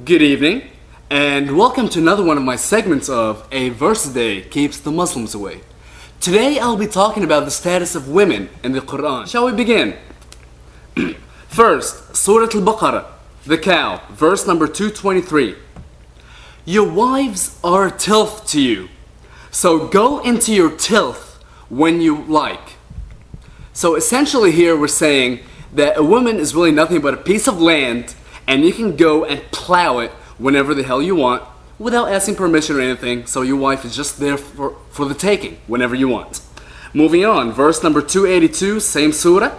Good evening, and welcome to another one of my segments of A Verse a Day Keeps the Muslims Away. Today I'll be talking about the status of women in the Quran. Shall we begin? First, Surah Al-Baqarah, the cow, verse number 223. Your wives are a tilth to you, so go into your tilth when you like. So essentially here we're saying that a woman is really nothing but a piece of land, and you can go and plow it whenever the hell you want without asking permission or anything, so your wife is just there for the taking whenever you want. Moving on, verse number 282, same surah,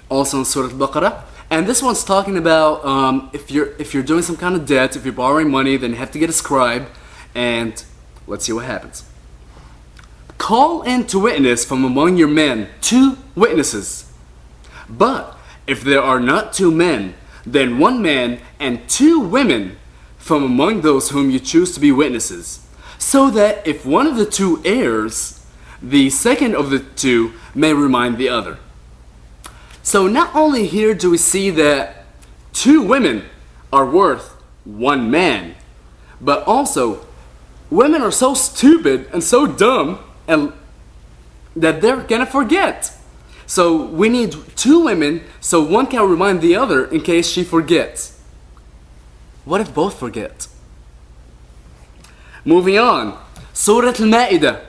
also in Surah Al-Baqarah, and this one's talking about if you're doing some kind of debt, if you're borrowing money, then you have to get a scribe, and let's see what happens. Call in to witness from among your men 2 witnesses, but if there are not 2 men, then 1 man and 2 women from among those whom you choose to be witnesses, so that if one of the 2 errs, the second of the 2 may remind the other. So not only here do we see that 2 women are worth 1 man, but also women are so stupid and so dumb and that they're gonna forget. So we need 2 women so one can remind the other in case she forgets. What if both forget? Moving on, Surah Al-Ma'idah,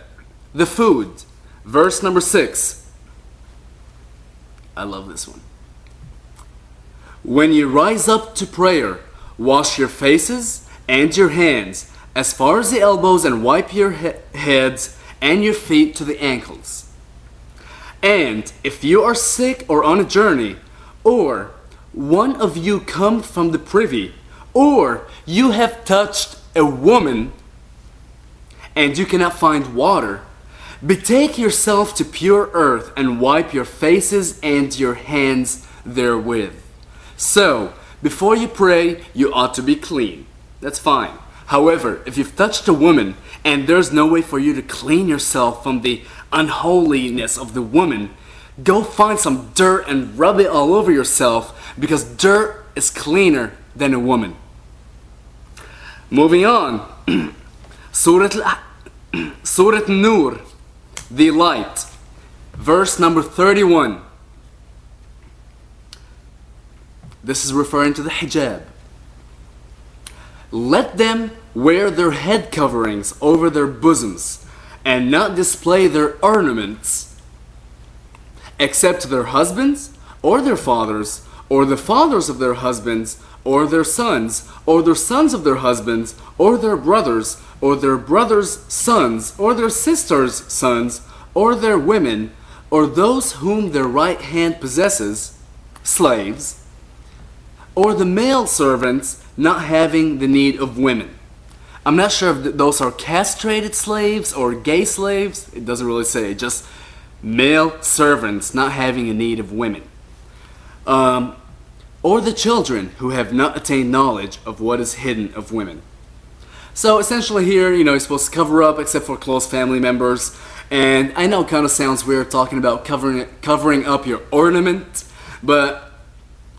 the food, verse number 6. I love this one. When you rise up to prayer, wash your faces and your hands as far as the elbows and wipe your heads and your feet to the ankles. And if you are sick or on a journey, or one of you come from the privy, or you have touched a woman and you cannot find water, betake yourself to pure earth and wipe your faces and your hands therewith. So, before you pray, you ought to be clean. That's fine. However, if you've touched a woman and there's no way for you to clean yourself from the unholiness of the woman, go find some dirt and rub it all over yourself, because dirt is cleaner than a woman. Moving on, Surah An-Nur, the light, verse number 31. This is referring to the hijab. Let them wear their head coverings over their bosoms and not display their ornaments except to their husbands or their fathers or the fathers of their husbands or their sons or their sons of their husbands or their brothers or their brothers' sons or their sisters' sons or their women or those whom their right hand possesses, slaves, or the male servants not having the need of women. I'm not sure if those are castrated slaves or gay slaves. It doesn't really say, just male servants not having a need of women. Or the children who have not attained knowledge of what is hidden of women. So essentially here, you're supposed to cover up except for close family members. And I know it kind of sounds weird talking about covering up your ornament, but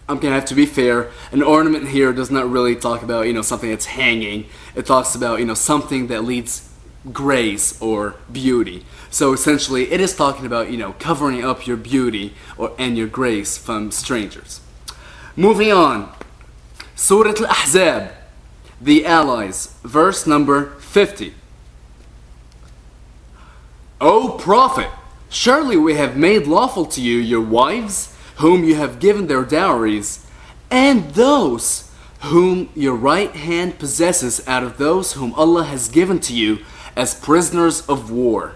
I'm gonna have to be fair. An ornament here does not really talk about something that's hanging. It talks about something that leads grace or beauty. So essentially, it is talking about covering up your beauty and your grace from strangers. Moving on, Surah Al-Ahzab, the allies, verse number 50. O Prophet, surely we have made lawful to you your wives, whom you have given their dowries, and those whom your right hand possesses out of those whom Allah has given to you as prisoners of war.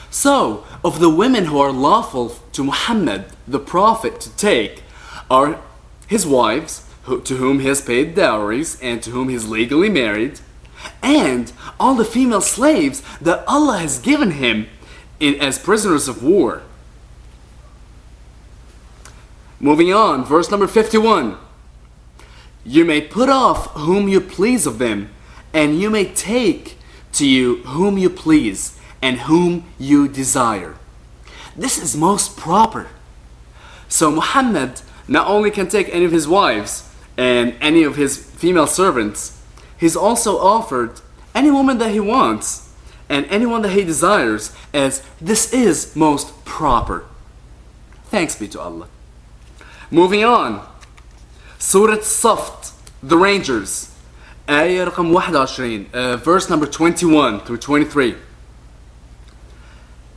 So, of the women who are lawful to Muhammad, the Prophet, to take, are his wives, to whom he has paid dowries, and to whom he is legally married, and all the female slaves that Allah has given him as prisoners of war. Moving on, verse number 51. You may put off whom you please of them, and you may take to you whom you please, and whom you desire. This is most proper. So Muhammad not only can take any of his wives, and any of his female servants, he's also offered any woman that he wants and anyone that he desires, as this is most proper. Thanks be to Allah. Moving on. Surah Saft, the Rangers. آية رقم 21, verse number 21 through 23.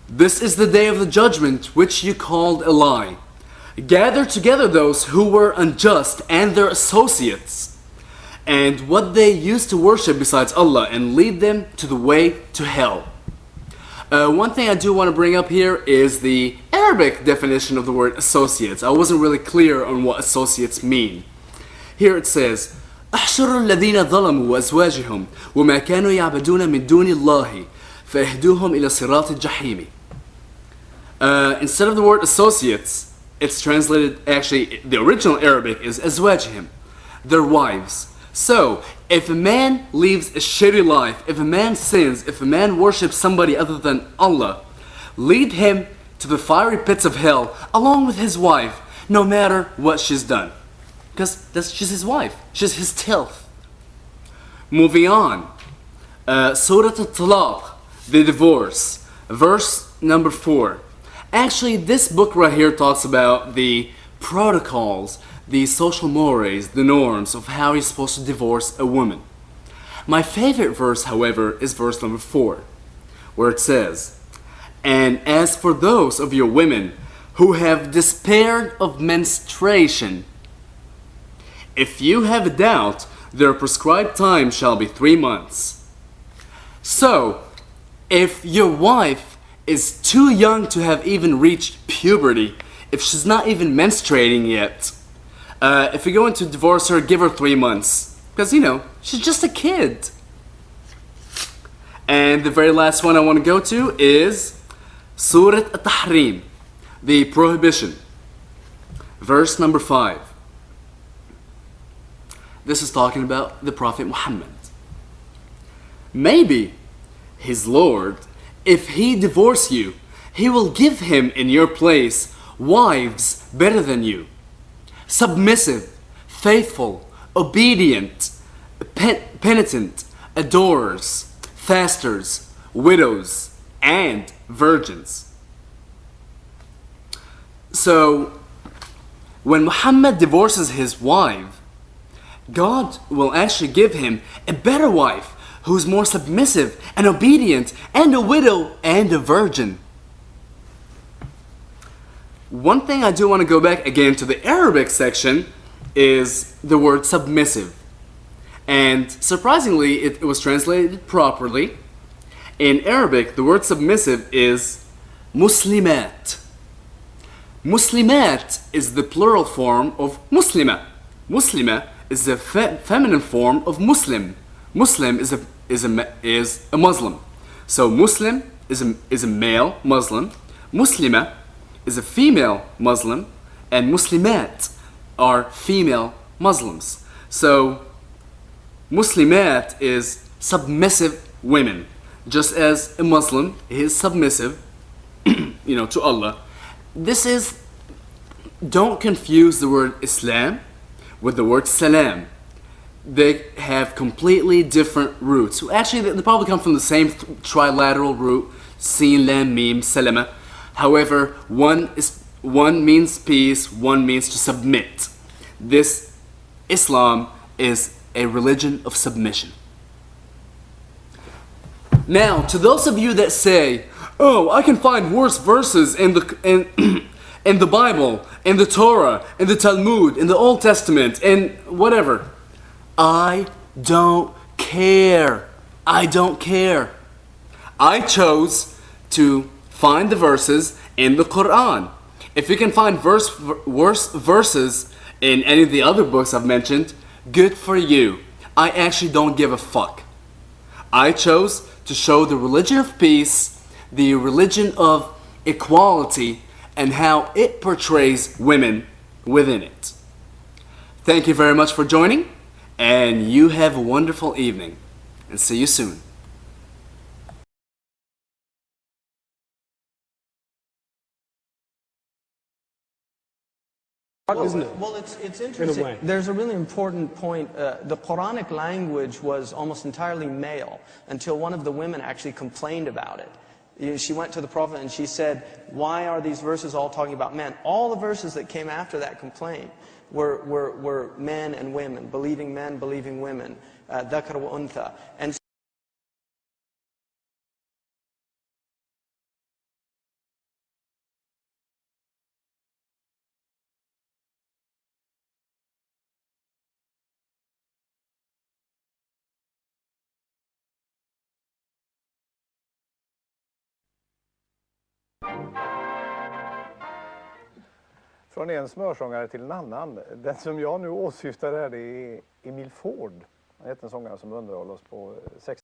This is the day of the judgment which you called a lie. Gather together those who were unjust and their associates, and what they used to worship besides Allah, and lead them to the way to hell. One thing I do want to bring up here is the Arabic definition of the word associates. I wasn't really clear on what associates mean. Here it says, احشروا الذين ظلموا وأزواجهم وما كانوا يعبدون من دون الله فاهدوهم إلى صراط الجحيم. Instead of the word associates, it's translated, actually the original Arabic is azwajihim, their wives. So, if a man lives a shitty life, if a man sins, if a man worships somebody other than Allah, lead him to the fiery pits of hell along with his wife, no matter what she's done. Because she's his wife, she's his tilth. Moving on, Surah Al-Talaq, the divorce, verse number 4. Actually, this book right here talks about the protocols, the social mores, the norms of how you're supposed to divorce a woman. My favorite verse, however, is verse number 4, where it says, and as for those of your women who have despaired of menstruation, if you have a doubt, their prescribed time shall be 3 months. So, if your wife is too young to have even reached puberty, if she's not even menstruating yet, if you're going to divorce her, give her 3 months. Because, you know, she's just a kid. And the very last one I want to go to is Surah At-Tahrim, the prohibition. Verse number 5. This is talking about the Prophet Muhammad. Maybe his Lord, if he divorce you, he will give him in your place wives better than you, submissive, faithful, obedient, penitent, adorers, fasters, widows, and virgins. So, when Muhammad divorces his wife, God will actually give him a better wife who's more submissive and obedient and a widow and a virgin. One thing I do want to go back again to the Arabic section is the word submissive. And surprisingly, it was translated properly. In Arabic, the word submissive is muslimat. Muslimat is the plural form of muslima. Muslima is the feminine form of Muslim. Muslim is a Muslim. So Muslim is a male Muslim. Muslima is a female Muslim, and Muslimat are female Muslims. So Muslimat is submissive women, just as a Muslim is submissive, to Allah. Don't confuse the word Islam with the word Salam. They have completely different roots. Actually, they probably come from the same trilateral root, Sin, Lam, Mim, Salama. However, one means peace, one means to submit. This Islam is a religion of submission. Now, to those of you that say, "Oh, I can find worse verses in the Bible, in the Torah, in the Talmud, in the Old Testament, in whatever," I don't care. I don't care. I chose to find the verses in the Quran. If you can find worse verses in any of the other books I've mentioned, good for you. I actually don't give a fuck. I chose to show the religion of peace, the religion of equality, and how it portrays women within it. Thank you very much for joining, and you have a wonderful evening, and see you soon. isn't it? Well, it's interesting. way. There's a really important point. The Quranic language was almost entirely male until one of the women actually complained about it. She went to the Prophet and she said, why are these verses all talking about men? All the verses that came after that complaint were men and women, believing women, dhakar wa untha. And Från en smörsångare till en annan. Den som jag nu åsyftar är Emil Ford. Han heter en sångare som underhåller oss på 60